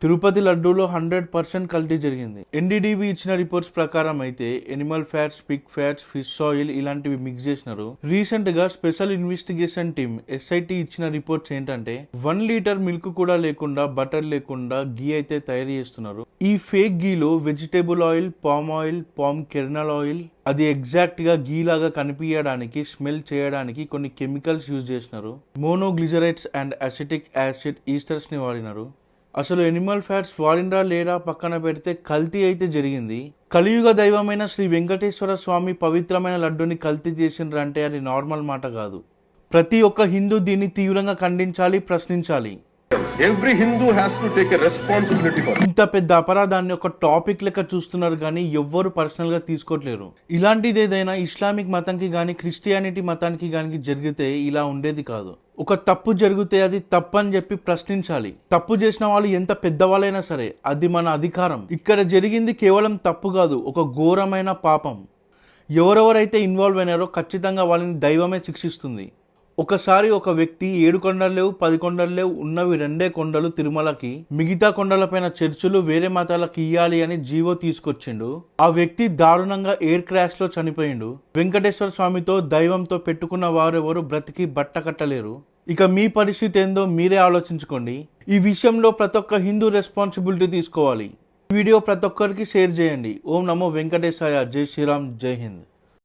తిరుపతి లడ్డూలో 100% కల్తీ జరిగింది. ఎన్డీడీబీ ఇచ్చిన రిపోర్ట్స్ ప్రకారం అయితే Animal fats, Pig fats, fish oil ఇలాంటివి మిక్స్ చేసినారు. రీసెంట్ గా స్పెషల్ ఇన్వెస్టిగేషన్ టీమ్ SIT ఇచ్చిన రిపోర్ట్స్ ఏంటంటే 1 లీటర్ మిల్క్ కూడా లేకుండా, బటర్ లేకుండా గీ అయితే తయారు చేస్తున్నారు. ఈ ఫేక్ గీలో vegetable oil, palm kernel oil, అది ఎగ్జాక్ట్ గా గీ లాగా కనిపించడానికి, స్మెల్ చేయడానికి కొన్ని కెమికల్స్ యూజ్ చేసినారు. Monoglycerides and acetic acid esters ని వాడినారు. అసలు ఎనిమల్ ఫ్యాట్స్ వాడినరా లేదా పక్కన పెడితే కల్తీ అయితే జరిగింది. కలియుగ దైవమైన శ్రీ వెంకటేశ్వర స్వామి పవిత్రమైన లడ్డూని కల్తీ చేసిండ్రంటే అది నార్మల్ మాట కాదు. ప్రతి ఒక్క హిందూ దీన్ని తీవ్రంగా ఖండించాలి, ప్రశ్నించాలి. Every Hindu has to take a responsibility for it. ఇంత పెద్ద అపరాధాన్ని ఒక టాపిక్ లెక్క చూస్తున్నారు కానీ ఎవ్వరు పర్సనల్ గా తీసుకోవట్లేరు. ఇలాంటిది ఏదైనా ఇస్లామిక్ మతానికి గాని, క్రిస్టియానిటీ మతానికి గాని జరిగితే ఇలా ఉండేది కాదు. ఒక తప్పు జరిగితే అది తప్పని చెప్పి ప్రశ్నించాలి. తప్పు చేసిన వాళ్ళు ఎంత పెద్దవాళ్ళైనా సరే, అది మన అధికారం. ఇక్కడ జరిగింది కేవలం తప్పు కాదు, ఒక ఘోరమైన పాపం. ఎవరెవరైతే ఇన్వాల్వ్ అయినారో ఖచ్చితంగా వాళ్ళని దైవమే శిక్షిస్తుంది. ఒకసారి ఒక వ్యక్తి 7 కొండలు లేవు, 10 కొండలు లేవు, ఉన్నవి 2 కొండలు తిరుమలకి, మిగతా కొండలపైన చర్చిలు వేరే మతాలకు ఇయ్యాలి అని జీవో తీసుకొచ్చిండు. ఆ వ్యక్తి దారుణంగా ఎయిర్ క్రాష్ లో చనిపోయిండు. వెంకటేశ్వర స్వామితో, దైవంతో పెట్టుకున్న వారెవరు బ్రతికి బట్ట కట్టలేరు. ఇక మీ పరిస్థితి ఏందో మీరే ఆలోచించుకోండి. ఈ విషయంలో ప్రతి ఒక్క హిందూ రెస్పాన్సిబిలిటీ తీసుకోవాలి. ఈ వీడియో ప్రతి ఒక్కరికి షేర్ చేయండి. ఓం నమో వెంకటేశాయ. జై శ్రీరామ్. జై హింద్.